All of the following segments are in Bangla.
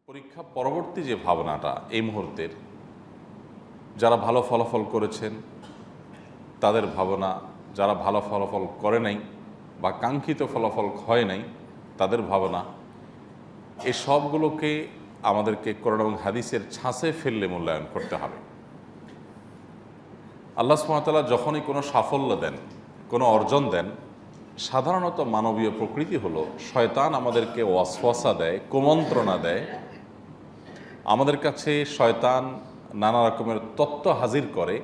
পরীক্ষা পরবর্তী যে ভাবনাটা এই মুহূর্তের, যারা ভালো ফলাফল করেছেন তাদের ভাবনা, যারা ভালো ফলাফল করে নাই বা কাঙ্ক্ষিত ফলাফল হয় নাই তাদের ভাবনা, এই সবগুলোকে আমাদেরকে কোরআন এবং হাদিসের ছাঁচে ফেললে মূল্যায়ন করতে হবে। আল্লাহ সুবহানাহু ওয়া তাআলা যখনই কোনো সাফল্য দেন, কোনো অর্জন দেন, সাধারণত মানবীয় প্রকৃতি হলো শয়তান আমাদেরকে ওয়াসওয়াসা দেয়, কুমন্ত্রণা দেয়। আমাদের কাছে শয়তান নানা রকমের তত্ত্ব হাজির করে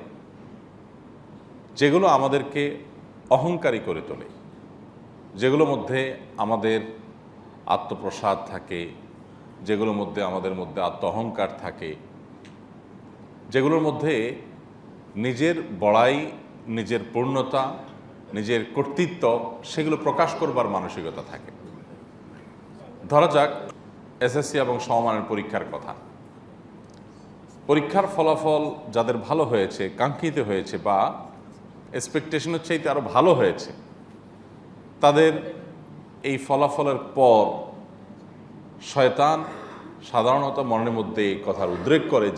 যেগুলো আমাদেরকে অহংকারী করে তোলে, যেগুলোর মধ্যে আমাদের আত্মপ্রসাদ থাকে, যেগুলোর মধ্যে আমাদের মধ্যে আত্ম অহংকার থাকে, যেগুলোর মধ্যে নিজের বড়াই, নিজের পূর্ণতা, নিজের কর্তৃত্ব সেগুলো প্রকাশ করবার মানসিকতা থাকে। ধরা যাক এসএসসি এবং সমমানের পরীক্ষার কথা। পরীক্ষার ফলাফল যাদের ভালো হয়েছে, কাঙ্ক্ষিত হয়েছে বা এক্সপেকটেশনের চাইতে আরও ভালো হয়েছে, তাদের এই ফলাফলের পর শয়তান সাধারণত মনের মধ্যে এই কথার উদ্রেক করে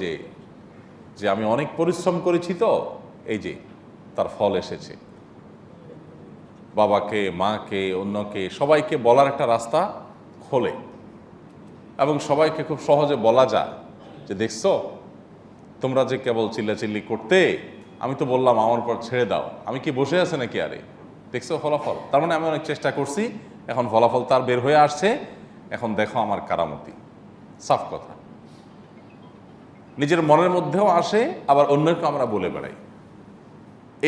যে আমি অনেক পরিশ্রম করেছি, তো এই যে তার ফল এসেছে। বাবাকে, মাকে, অন্যকে, সবাইকে বলার একটা রাস্তা খোলে এবং সবাইকে খুব সহজে বলা যায় যে দেখছো, তোমরা যে কেবল চিল্লাচিল্লি করতে, আমি তো বললাম আমার পর ছেড়ে দাও, আমি কি বসে আছে নাকি? আরে দেখছো ফলাফল, তার মানে আমি অনেক চেষ্টা করছি, এখন ফলাফল তার বের হয়ে আসছে, এখন দেখো আমার কারামতি। সাফ কথা, নিজের মনের মধ্যেও আসে, আবার অন্যকে আমরা বলে বেড়াই।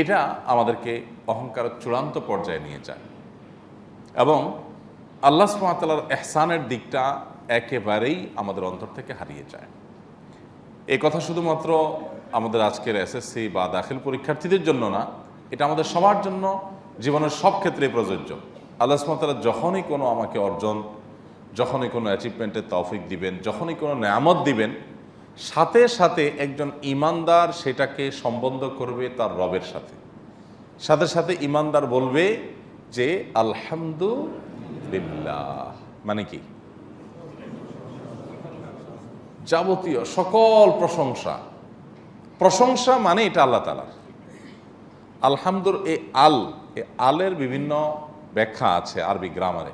এটা আমাদেরকে অহংকারের চূড়ান্ত পর্যায়ে নিয়ে যায় এবং আল্লাহ সুবহানাহু ওয়া তাআলার ইহসানের দিকটা একেবারেই আমাদের অন্তর থেকে হারিয়ে যায়। এই কথা শুধুমাত্র আমাদের আজকের এসএসসি বা দাখিল পরীক্ষার্থীদের জন্য না, এটা আমাদের সবার জন্য জীবনের সব ক্ষেত্রে প্রযোজ্য। আল্লাহ সুবহানাহু ওয়া তাআলা যখনই কোনো আমাকে অর্জন, যখনই কোনো অ্যাচিভমেন্টের তৌফিক দিবেন, যখনই কোনো নেয়ামত দিবেন, সাথে সাথে একজন ইমানদার সেটাকে সম্বন্ধ করবে তার রবের সাথে। সাথে সাথে ইমানদার বলবে যে আলহামদুলিল্লাহ, মানে কি যাবতীয় সকল প্রশংসা, প্রশংসা মানে এটা আল্লাহ তাআলার। আলহামদুলিল্লাহ, এই আলের বিভিন্ন ব্যাখ্যা আছে আরবি গ্রামারে।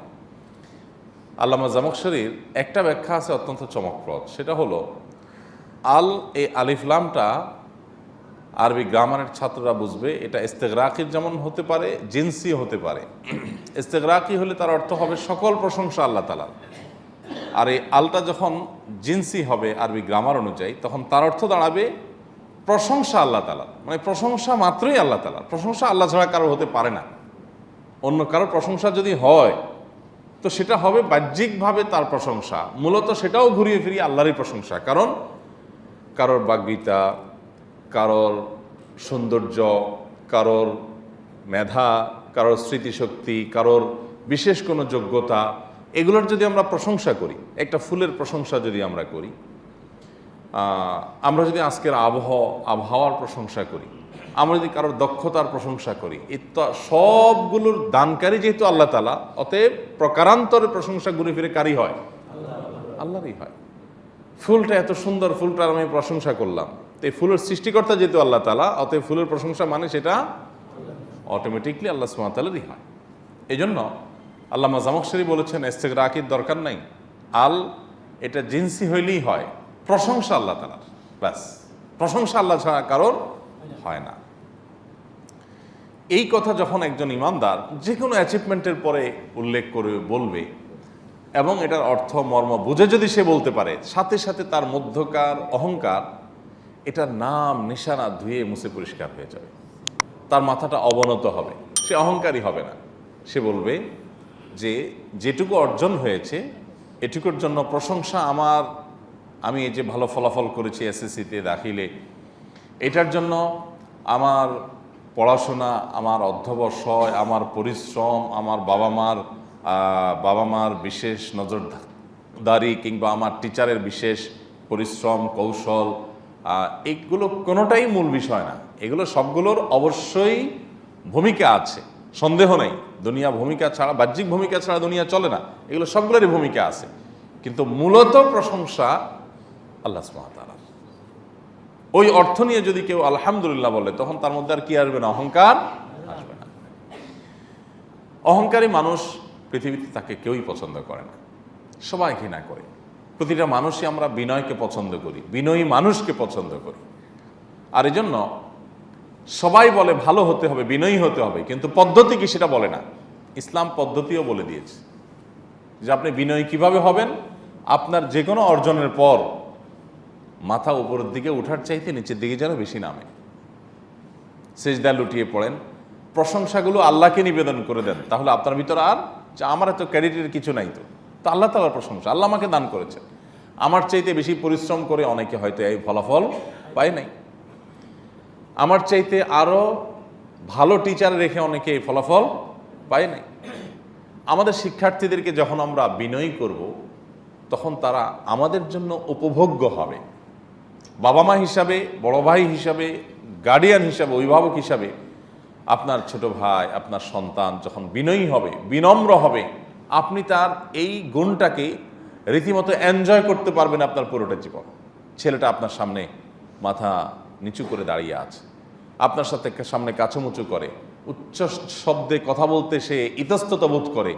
আল্লামা জামখশরীর একটা ব্যাখ্যা আছে অত্যন্ত চমকপ্রদ, সেটা হলো আল, এই আলিফ লামটা আরবি গ্রামারের ছাত্ররা বুঝবে, এটা ইস্তেগরাকি যেমন হতে পারে, জিনসি হতে পারে। ইস্তেগরাকি হলে তার অর্থ হবে সকল প্রশংসা আল্লাহ তাআলার, আর এই আলটা যখন জিনসি হবে আরবি গ্রামার অনুযায়ী, তখন তার অর্থ দাঁড়াবে প্রশংসা আল্লাহ তাআলার, মানে প্রশংসা মাত্রই আল্লাহ তাআলার। প্রশংসা আল্লাহ ছাড়া কারো হতে পারে না। অন্য কারোর প্রশংসা যদি হয় তো সেটা হবে বাহ্যিকভাবে তার প্রশংসা, মূলত সেটাও ঘুরিয়ে ফিরিয়ে আল্লাহরই প্রশংসা। কারণ কারোর বাগ্মিতা, কারোর সৌন্দর্য, কারোর মেধা, কারোর স্মৃতিশক্তি, কারোর বিশেষ কোনো যোগ্যতা, এগুলোর যদি আমরা প্রশংসা করি, একটা ফুলের প্রশংসা যদি আমরা করি, আমরা যদি আজকের আবহাওয়ার প্রশংসা করি, আমরা যদি কারোর দক্ষতার প্রশংসা করি, সবগুলোর দানকারী যেহেতু আল্লাহ তাআলা, অতএব প্রকারান্তরে প্রশংসা ঘুরে ফিরে কারই হয়? আল্লাহরই হয়। ফুলটা এত সুন্দর, ফুলটার আমি প্রশংসা করলাম, তো এই ফুলের সৃষ্টিকর্তা যেহেতু আল্লাহ তাআলা, অতএব ফুলের প্রশংসা মানে সেটা অটোমেটিকলি আল্লাহ সুবহানাহু ওয়া তাআলারই হয়। এই জন্য আল্লামা জামখশরী বলেছেন ইস্তেগরাকির দরকার নাই, আল এটা জিনসি হইলেই হয়, প্রশংসা আল্লাহ তাআলার, ব্যাস। প্রশংসা আল্লাহ ছাড়া কারোর হয় না। এই কথা যখন একজন ইমানদার যে কোনো অ্যাচিভমেন্টের পরে উল্লেখ করে বলবে এবং এটার অর্থ মর্ম বুঝে যদি সে বলতে পারে, সাথে সাথে তার মধ্যকার অহংকার, এটার নাম নিশানা ধুয়ে মুছে পরিষ্কার হয়ে যাবে। তার মাথাটা অবনত হবে, সে অহংকারী হবে না। সে বলবে যে যেটুকু অর্জন হয়েছে এটুকুর জন্য প্রশংসা আমার, আমি এই যে ভালো ফলাফল করেছি এসএসসিতে, দাখিলে, এটার জন্য আমার পড়াশোনা, আমার অধ্যবসায়, আমার পরিশ্রম, আমার বাবা মার বিশেষ নজরদারি, কিংবা আমার টিচারের বিশেষ পরিশ্রম, কৌশল, এগুলো কোনোটাই মূল বিষয় না। এগুলো সবগুলোর অবশ্যই ভূমিকা আছে, সন্দেহ নেই। দুনিয়া ভূমিকা ছাড়া, বাহ্যিক ভূমিকা ছাড়া দুনিয়া চলে না, এগুলো সবগুলোরই ভূমিকা আছে। কিন্তু মূলত প্রশংসা আল্লাহ সুবহানাহু ওয়া তাআলার। ওই অর্থ নিয়ে যদি কেউ আলহামদুলিল্লাহ বলে, তখন তার মধ্যে আর কি আসবে না? অহংকার আসবে না। অহংকারী মানুষ পৃথিবীতে তাকে কেউই পছন্দ করে না, সবাই ঘৃণা করে। প্রতিটা মানুষই আমরা বিনয়কে পছন্দ করি, বিনয়ী মানুষকে পছন্দ করি। আর এই জন্য সবাই বলে ভালো হতে হবে, বিনয়ী হতে হবে, কিন্তু পদ্ধতি কি সেটা বলে না। ইসলাম পদ্ধতিও বলে দিয়েছে যে আপনি বিনয়ী কিভাবে হবেন। আপনার যে কোনো অর্জনের পর মাথা উপরের দিকে উঠার চাইতে নিচের দিকে যেন বেশি নামে, সেজদা লুটিয়ে পড়েন, প্রশংসাগুলো আল্লাহকে নিবেদন করে দেন। তাহলে আপনার ভিতরে আর যে আমার এত ক্রেডিটের কিছু নাই, তো আল্লাহ তাআলার প্রশংসা, আল্লাহ আমাকে দান করেছেন। আমার চাইতে বেশি পরিশ্রম করে অনেকে হয়তো এই ফলাফল পায় নাই, আমার চাইতে আরো ভালো টিচার রেখে অনেকে এই ফলাফল পায় নাই। আমাদের শিক্ষার্থীদেরকে যখন আমরা বিনয়ী করব, তখন তারা আমাদের জন্য উপভোগ্য হবে। বাবা মা হিসাবে, বড় ভাই হিসাবে, গার্ডিয়ান হিসাবে, অভিভাবক হিসাবে আপনার ছোট ভাই, আপনার সন্তান যখন বিনয়ী হবে, বিনম্র হবে, আপনি তার এই গুণটাকে রীতিমতো এনজয় করতে পারবেন আপনার পুরোটা জীবন। ছেলেটা আপনার সামনে মাথা নিচু করে দাঁড়িয়ে আছে, আপনার সাথে সামনে কাচুমুচু করে, উচ্চ শব্দে কথা বলতে সে ইতস্তত বোধ করে,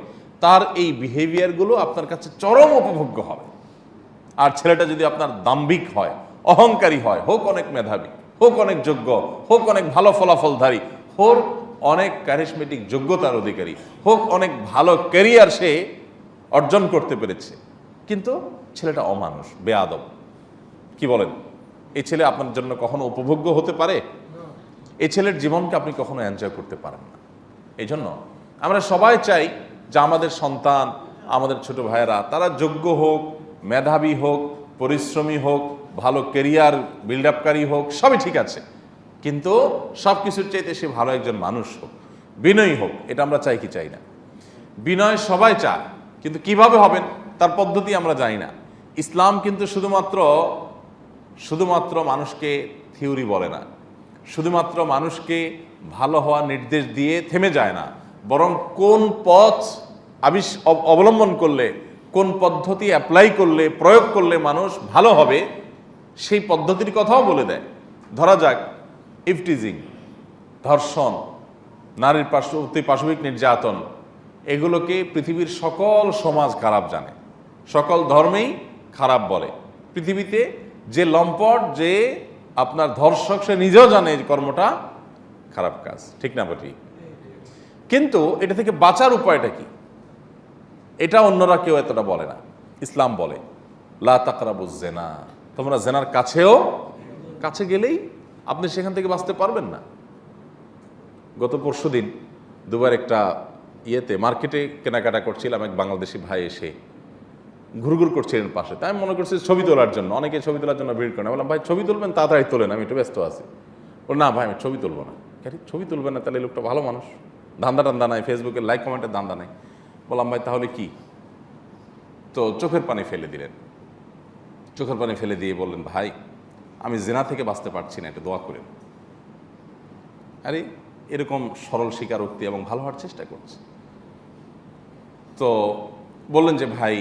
তার এই বিহেভিয়ারগুলো আপনার কাছে চরম উপভোগ্য হবে। আর ছেলেটা যদি আপনার দাম্ভিক হয়, অহংকারী হয়, হোক অনেক মেধাবী, হোক অনেক যোগ্য, হোক অনেক ভালো ফলাফলধারী, হোক অনেক ক্যারিসমেটিক যোগ্যতার অধিকারী, হোক অনেক ভালো ক্যারিয়ার সে অর্জন করতে পেরেছে, কিন্তু ছেলেটা অমানুষ, বেয়াদব, কি বলেন? এই ছেলে আপনার জন্য কখনো উপভোগ্য হতে পারে? এই ছেলের জীবনকে আপনি কখনো এনজয় করতে পারেন না। এই জন্য আমরা সবাই চাই যে আমাদের সন্তান, আমাদের ছোট ভাইয়েরা তারা যোগ্য হোক, মেধাবী হোক, পরিশ্রমী হোক, ভালো কেরিয়ার বিল্ড আপকারী হোক, সবই ঠিক আছে, কিন্তু সব কিছুর চাইতে সে ভালো একজন মানুষ হোক, বিনয়ী হোক। এটা আমরা চাই কি চাই না? বিনয় সবাই চায়, কিন্তু কিভাবে হবেন তার পদ্ধতি আমরা জানি না। ইসলাম কিন্তু শুধুমাত্র মানুষকে থিওরি বলে না, শুধুমাত্র মানুষকে ভালো হওয়ার নির্দেশ দিয়ে থেমে যায় না, বরং কোন পথ অবলম্বন করলে, কোন পদ্ধতি অ্যাপ্লাই করলে, প্রয়োগ করলে মানুষ ভালো হবে, সেই পদ্ধতির কথাও বলে দেয়। ধরা যাক ইফটিজিং, ধর্ষণ, নারীর পাশবিক নির্যাতন, এগুলোকে পৃথিবীর সকল সমাজ খারাপ জানে, সকল ধর্মেই খারাপ বলে। পৃথিবীতে যে লম্পট, যে আপনার ধর্ষক, সে নিজেও জানে এই কর্মটা খারাপ কাজ, ঠিক না ঠিক? কিন্তু এটা থেকে বাঁচার উপায়টা কি, এটা অন্যরা কেউ এতটা বলে না। ইসলাম বলে লা তাকরাবুজ জিনা, তোমরা জেনার কাছে গেলেই আপনি সেখান থেকে বাঁচতে পারবেন না। গত পরশুদিন দুবার একটা মার্কেটে কেনাকাটা করছিলাম, এক বাংলাদেশি ভাই এসে ঘুরঘুর করছিলেন পাশে। তাই আমি মনে করছি ছবি তোলার জন্য, অনেকে ছবি তোলার জন্য ভিড় করেন। বললাম ভাই ছবি তুলবেন, তাড়াতাড়ি তোলেন, আমি একটু ব্যস্ত আছি। বল না ভাই আমি ছবি তুলবো না। ছবি তুলবেন না? তাহলে এই লোকটা ভালো মানুষ, ধান্দা টান্দা নাই, ফেসবুকে লাইক কমেন্টের ধান্দা নাই। বললাম ভাই তাহলে কি? তো চোখের পানি ফেলে দিলেন। চোখের পানি ফেলে দিয়ে বললেন ভাই আমি জিনা থেকে বাঁচতে পারছি না, এটা দোয়া করেন। আরে এরকম সরল স্বীকারোক্তি এবং ভালো হওয়ার চেষ্টা করছে। তো বললেন যে ভাই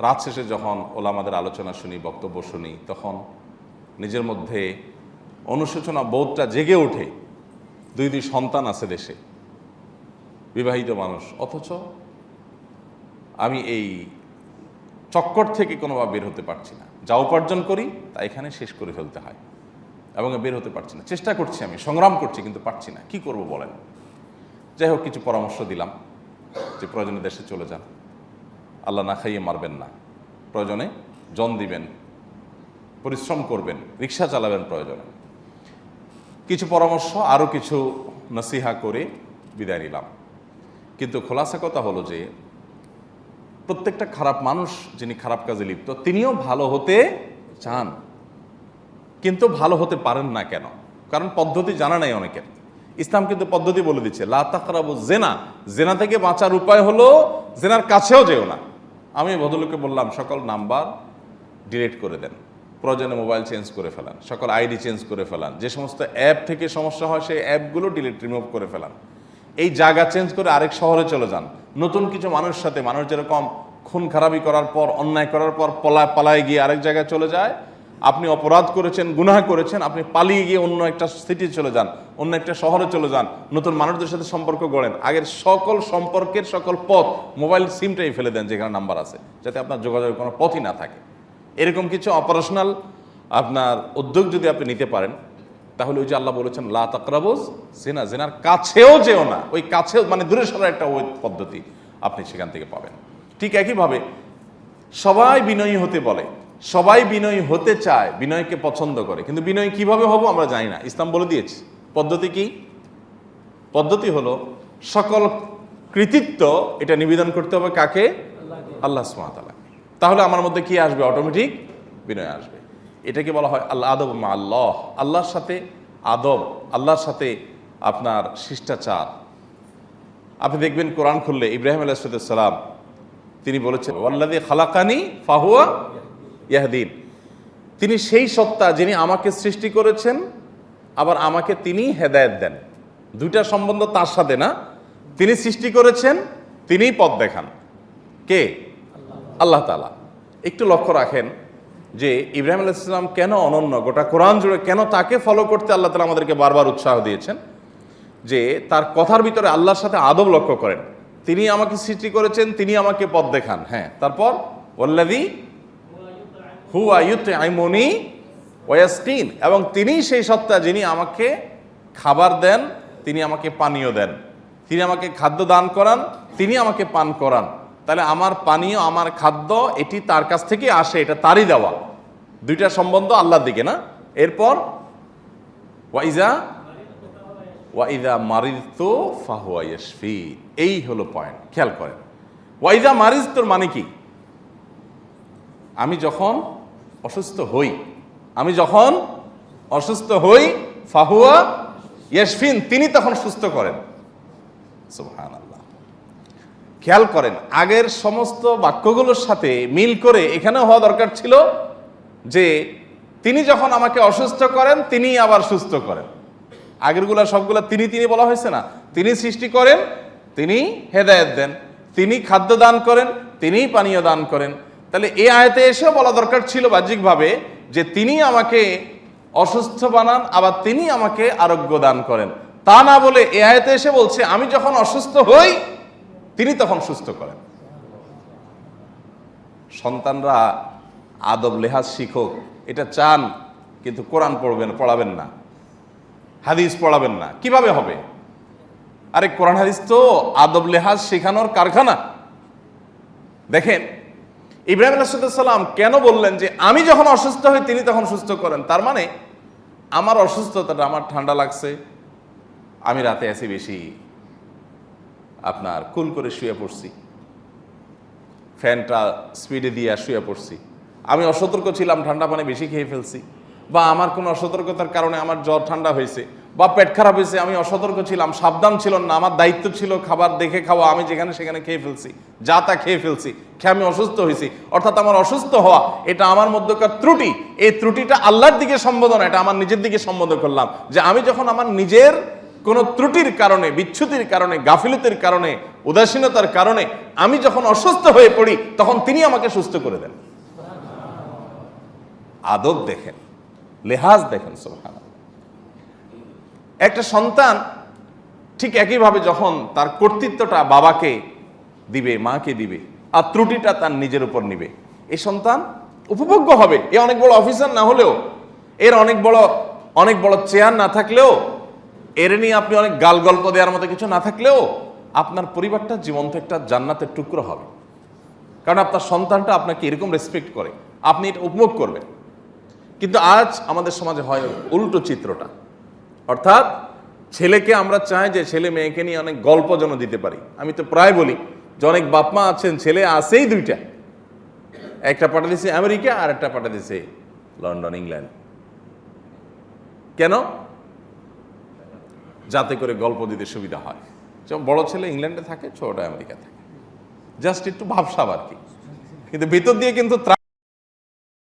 রাত শেষে যখন ওলামাদের আলোচনা শুনি, বক্তব্য শুনি, তখন নিজের মধ্যে অনুশোচনা বোধটা জেগে ওঠে। দুই সন্তান আছে দেশে, বিবাহিত মানুষ, অথচ আমি এই চক্কর থেকে কোনোভাবে বের হতে পারছি না। যা উপার্জন করি তা এখানে শেষ করে ফেলতে হয় এবং বের হতে পারছি না। চেষ্টা করছি, আমি সংগ্রাম করছি, কিন্তু পারছি না। কি করব বলেন? যাই হোক কিছু পরামর্শ দিলাম যে প্রয়োজনে দেশে চলে যান, আল্লাহ না খাইয়ে মারবেন না, প্রয়োজনে জন দিবেন, পরিশ্রম করবেন, রিক্সা চালাবেন প্রয়োজনে। কিছু পরামর্শ, আরও কিছু নসিহা করে বিদায় নিলাম। কিন্তু খোলাসা কথা হলো যে প্রত্যেকটা খারাপ মানুষ যিনি খারাপ কাজে লিপ্ত, তিনিও ভালো হতে চান, কিন্তু ভালো হতে পারেন না। কেন? কারণ পদ্ধতি জানা নাই অনেকের। ইসলাম কিন্তু পদ্ধতি বলে দিচ্ছে লা তাকরাবু জেনা, জেনা থেকে বাঁচার উপায় হলো জেনার কাছেও যেও না। আমি ভদ্রলোককে বললাম সকল নাম্বার ডিলিট করে দেন, প্রয়োজনে মোবাইল চেঞ্জ করে ফেলান, সকল আইডি চেঞ্জ করে ফেলান, যে সমস্ত অ্যাপ থেকে সমস্যা হয় সেই অ্যাপগুলো রিমুভ করে ফেলান, এই জায়গা চেঞ্জ করে আরেক শহরে চলে যান, নতুন কিছু মানুষের সাথে, মানুষ যেরকম খুন খারাপি করার পর, অন্যায় করার পর পালায় গিয়ে আরেক জায়গায় চলে যায়। আপনি অপরাধ করেছেন, গুনাহ করেছেন, আপনি পালিয়ে গিয়ে অন্য একটা সিটি চলে যান, অন্য একটা শহরে চলে যান, নতুন মানুষদের সাথে সম্পর্ক গড়েন। আগের সকল সম্পর্কের সকল পথ, মোবাইল সিমটাই ফেলে দেন যেখানে নাম্বার আছে, যাতে আপনার যোগাযোগের কোনো পথই না থাকে। এরকম কিছু অপারেশনাল আপনার উদ্যোগ যদি আপনি নিতে পারেন, তাহলে ওই যে আল্লাহ বলেছেন লা তাকরাবুজ জিনা, জিনার কাছেও যেও না, ওই কাছেও মানে দূরে সরার একটা ওই পদ্ধতি আপনি সেখান থেকে পাবেন। ঠিক একইভাবে সবাই বিনয়ী হতে বলে, সবাই বিনয়ী হতে চায়, বিনয়কে পছন্দ করে, কিন্তু বিনয়ী কিভাবে হবো আমরা জানি না। ইসলাম বলে দিয়েছে পদ্ধতি কি। পদ্ধতি হলো সকল কৃতিত্ব এটা নিবেদন করতে হবে কাকে? আল্লাহ সুবহানাহু ওয়া তাআলা। তাহলে আমার মধ্যে কি আসবে? অটোমেটিক বিনয় আসবে। এটাকে বলা হয় আল্লাহ আদব মা আল্লাহ, আল্লাহর সাথে আদব, আল্লাহর সাথে আপনার শিষ্টাচার। আপনি দেখবেন কোরআন খুললে ইব্রাহিম আলাইহিস সালাম তিনি বলেছেন ওয়াল্লাযী খালাকানি ফাহুয়া ইয়াহদিন, তিনি সেই সত্তা যিনি আমাকে সৃষ্টি করেছেন, আবার আমাকে তিনি হেদায়েত দেন। দুইটা সম্বন্ধ তার সাথে না, তিনি সৃষ্টি করেছেন, তিনিই পথ দেখান। কে? আল্লাহ তাআলা। একটু লক্ষ্য রাখেন যে ইব্রাহিম আলাইহিস সালাম কেন অনন্য, গোটা কোরআন জুড়ে কেন তাকে ফলো করতে আল্লাহ তাআলা আমাদেরকে বারবার উৎসাহ দিয়েছেন, যে তার কথার ভিতরে আল্লাহর সাথে আদব লক্ষ্য করেন। তিনি আমাকে সৃষ্টি করেছেন, তিনি আমাকে পথ দেখান। হ্যাঁ, তারপর ওয়াল্লাযী হুয়া ইউতঈমুনি ওয়া ইয়াসকিন, এবং তিনি সেই সত্তা যিনি আমাকে খাবার দেন, তিনি আমাকে পানীয় দেন, তিনি আমাকে খাদ্য দান করান, তিনি আমাকে পান করান। তাহলে আমার পানীয়, আমার খাদ্য এটি তার কাছ থেকে আসে, এটা তারই দেওয়া। দুইটা সম্বন্ধ আল্লাহর দিকে না। এরপর ওয়াইদা মারিজতু ফাহুয়া ইয়াশফি, এই হলো পয়েন্ট, খেয়াল করেন। ওয়াইদা মারিজতুর মানে কি? আমি যখন অসুস্থ হই, আমি যখন অসুস্থ হই, ফাহুয়া ইয়াশফিন, তিনি তখন সুস্থ করেন। সুবহানাল্লাহ। খেয়াল করেন, আগের সমস্ত বাক্যগুলোর সাথে মিল করে এখানেও হওয়া দরকার ছিল যে তিনি যখন আমাকে অসুস্থ করেন, তিনি আবার সুস্থ করেন। আগেরগুলা সবগুলা তিনি তিনি বলা হয়েছে না। তিনি সৃষ্টি করেন, তিনি হেদায়েত দেন, তিনি খাদ্য দান করেন, তিনিই পানীয় দান করেন। তাহলে এই আয়াতে এসেও বলা দরকার ছিল বাহ্যিকভাবে যে তিনি আমাকে অসুস্থ বানান, আবার তিনি আমাকে আরোগ্য দান করেন। তা না বলে এই আয়াতে এসে বলছে আমি যখন অসুস্থ হই, তিনি তখন সুস্থ করেন। সন্তানরা আদব লেহাজ শিখুক, এটা চান, কিন্তু কোরআন পড়াবেন না, হাদিস পড়াবেন না, কিভাবে হবে? আরে কোরআন হাদিস তো আদব লেহাজ শেখানোর কারখানা। দেখেন ইব্রাহিম আলাইহিস সালাম কেন বললেন যে আমি যখন অসুস্থ হই তিনি তখন সুস্থ করেন? তার মানে আমার অসুস্থতাটা, আমার ঠান্ডা লাগছে, আমি রাতে আসি বেশি আপনার কুল করে শুয়ে পড়ছি, ফ্যানটা স্পিডে দিয়ে শুয়ে পড়ছি, আমি অসতর্ক ছিলাম, ঠান্ডা পানি বেশি খেয়ে ফেলছি, বা আমার কোনো অসতর্কতার কারণে আমার জ্বর ঠান্ডা হয়েছে, বা পেট খারাপ হয়েছে, আমি অসতর্ক ছিলাম, সাবধান ছিলাম না, আমার দায়িত্ব ছিল খাবার দেখে খাওয়া, আমি যেখানে সেখানে খেয়ে ফেলছি, যা তা খেয়ে ফেলছি, খেয়ে আমি অসুস্থ হয়েছি। অর্থাৎ আমার অসুস্থ হওয়া এটা আমার মধ্যকার ত্রুটি, এই ত্রুটিটা আল্লাহর দিকে সম্বোধন, এটা আমার নিজের দিকে সম্বোধন করলাম। যে আমি যখন আমার নিজের কোনো ত্রুটির কারণে, বিচ্যুতির কারণে, গাফিলতির কারণে, উদাসীনতার কারণে আমি যখন অসুস্থ হয়ে পড়ি, তখন তিনি আমাকে সুস্থ করে দেন। আদব দেখেন, লেহাজ দেখেন। সুবহানাল্লাহ। একটা সন্তান ঠিক একইভাবে যখন তার কর্তৃত্বটা বাবাকে দিবে, মাকে দিবে, আর ত্রুটিটা তার নিজের উপর নিবে, এই সন্তান উপভোগ্য হবে। এ অনেক বড় অফিসার না হলেও, এর অনেক বড় চেয়ার না থাকলেও, এর নিয়ে আপনি অনেক গাল গল্প দেওয়ার মতো কিছু না থাকলেও, আপনার পরিবারটা জীবন্ত একটা জান্নাতের টুকরো হবে। কারণ আপনার সন্তানটা আপনাকে এরকম রেসপেক্ট করে, আপনি এটা উপভোগ করবেন। কিন্তু আজ আমাদের সমাজে হয় উল্টো চিত্রটা, অর্থাৎ ছেলেকে আমরা চাই যে ছেলে মেয়েকে নিয়ে অনেক গল্প যেন দিতে পারি। আমি তো প্রায় বলি যে অনেক বাপ মা আছেন, ছেলে আছেই দুইটা, একটা পাঠা দিছে আমেরিকা আর একটা পাঠা দিছে লন্ডন, ইংল্যান্ড। কেন? যাতে করে গল্প দিতে সুবিধা হয়। যেমন বড় ছেলে ইংল্যান্ডে থাকে, ছোটটা আমেরিকা থাকে, জাস্ট একটু ভাবসাব আর কি, কিন্তু ভিতর দিয়ে কিন্তু